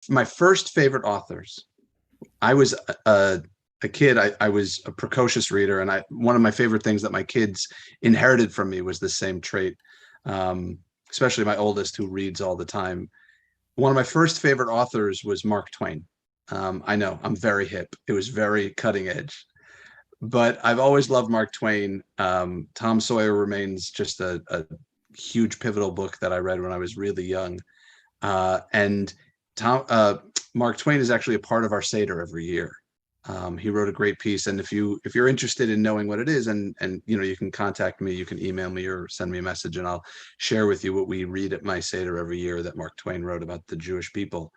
my first favorite authors. I was a kid. I was a precocious reader, and one of my favorite things that my kids inherited from me was the same trait. Um, Especially my oldest, who reads all the time. One of my first favorite authors was Mark Twain. I know I'm very hip. It was very cutting edge, but I've always loved Mark Twain. Tom Sawyer remains just a huge pivotal book that I read when I was really young. And Tom Mark Twain is actually a part of our Seder every year. He wrote a great piece, and if you're interested in knowing what it is, and you can contact me, you can email me or send me a message, and I'll share with you what we read at my Seder every year that Mark Twain wrote about the Jewish people.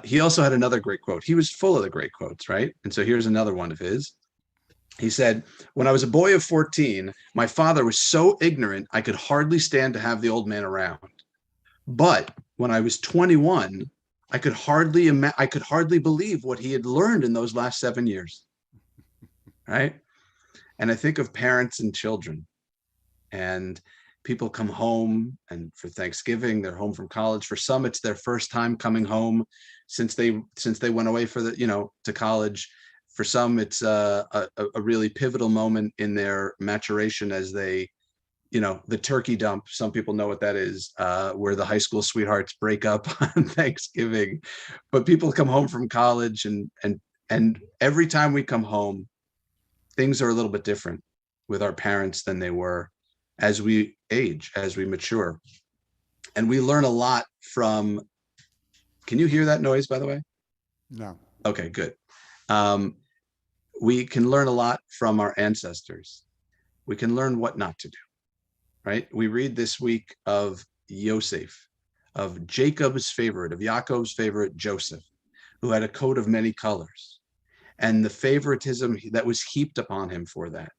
He also had another great quote. He was full of the great quotes, right? And so here's another one of his. He said, "When I was a boy of 14, my father was so ignorant I could hardly stand to have the old man around. But when I was 21, I could hardly believe what he had learned in those last 7 years." Right? And I think of parents and children, and people come home, and for Thanksgiving, they're home from college. For some, it's their first time coming home since they went away to college. For some, it's a really pivotal moment in their maturation as they, the turkey dump. Some people know what that is, where the high school sweethearts break up on Thanksgiving. But people come home from college, and every time we come home, things are a little bit different with our parents than they were as we age, as we mature. And we learn a lot from, can you hear that noise, by the way? No. Okay, good. Um, we can learn a lot from our ancestors. We can learn what not to do, right? We read this week of Yosef, of Jacob's favorite, of Yaakov's favorite, Joseph, who had a coat of many colors, and the favoritism that was heaped upon him for that,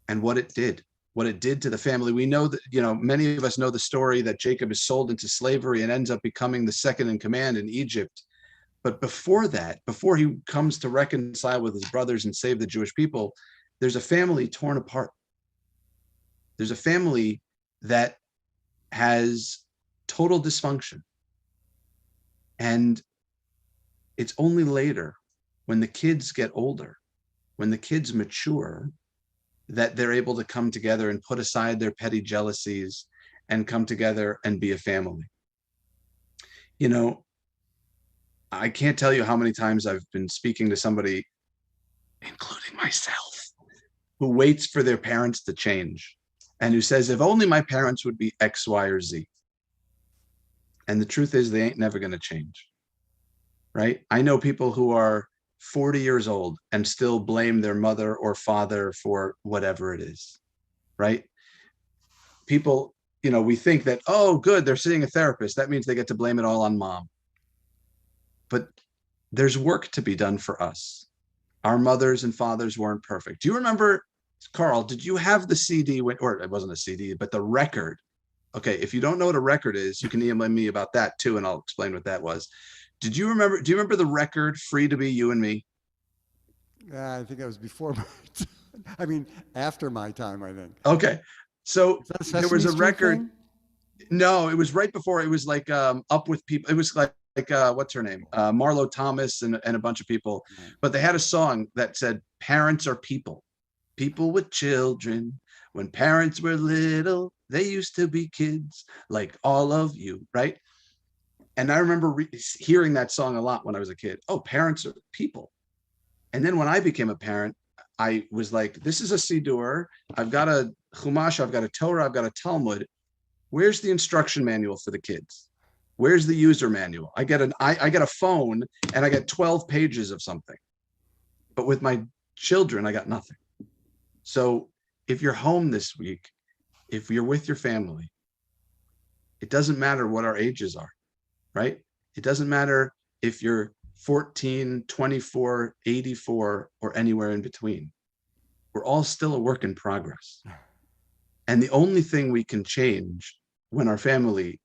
and what it did to the family. We know that, many of us know the story that Jacob is sold into slavery and ends up becoming the second in command in Egypt. But before that, before he comes to reconcile with his brothers and save the Jewish people, there's a family torn apart. There's a family that has total dysfunction. And it's only later, when the kids get older, when the kids mature, that they're able to come together and put aside their petty jealousies and come together and be a family. You know, I can't tell you how many times I've been speaking to somebody, including myself, who waits for their parents to change and who says, if only my parents would be X, Y, or Z. And the truth is, they ain't never going to change, right? I know people who are 40 years old and still blame their mother or father for whatever it is, right? People, we think that, oh, good, they're seeing a therapist. That means they get to blame it all on mom. But there's work to be done for us. Our mothers and fathers weren't perfect. Do you remember, Carl, did you have the CD, or it wasn't a CD, but the record? Okay, if you don't know what a record is, you can email me about that too, and I'll explain what that was. Do you remember the record Free to Be You and Me? I think that was before my time. I mean, after my time, I think. Okay. So Is that a there was Sesame a Street record. thing? No, it was right before. It was like Up with People. It was like what's her name? Marlo Thomas and a bunch of people. Right. But they had a song that said, "Parents are people. People with children. When parents were little, they used to be kids like all of you," right? And I remember hearing that song a lot when I was a kid. Oh, parents are people. And then when I became a parent, I was like, this is a Siddur. I've got a Chumash, I've got a Torah, I've got a Talmud. Where's the instruction manual for the kids? Where's the user manual? I get a phone and I get 12 pages of something. But with my children, I got nothing. So if you're home this week, if you're with your family, it doesn't matter what our ages are, right? It doesn't matter if you're 14, 24, 84, or anywhere in between. We're all still a work in progress. And the only thing we can change when our family,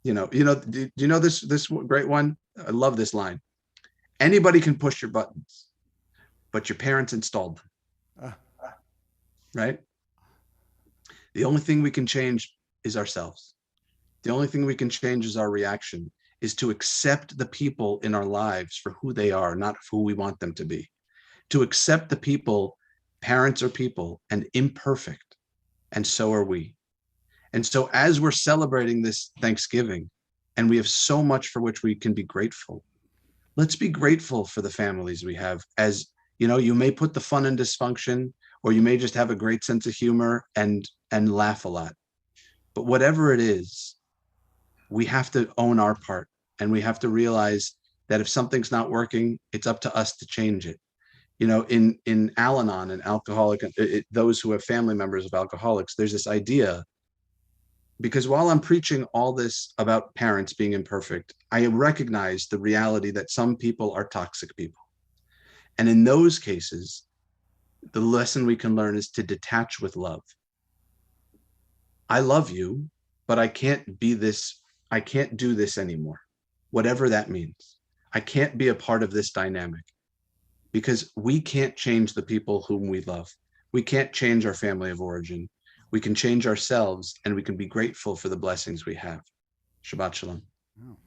do you know this great one? I love this line. Anybody can push your buttons, but your parents installed them, Uh, right? The only thing we can change is ourselves. The only thing we can change is our reaction. is to accept the people in our lives for who they are, not who we want them to be. To accept the people, parents are people and imperfect, and so are we. And so, as we're celebrating this Thanksgiving, and we have so much for which we can be grateful, let's be grateful for the families we have. As you know, you may put the fun in dysfunction, or you may just have a great sense of humor and laugh a lot. But whatever it is, we have to own our part, and we have to realize that if something's not working, it's up to us to change it. You know, in Al-Anon and those who have family members of alcoholics, there's this idea, because while I'm preaching all this about parents being imperfect, I recognize the reality that some people are toxic people. And in those cases, the lesson we can learn is to detach with love. I love you, but I can't be this, I can't do this anymore, whatever that means. I can't be a part of this dynamic, because we can't change the people whom we love. We can't change our family of origin. We can change ourselves, and we can be grateful for the blessings we have. Shabbat Shalom. Oh.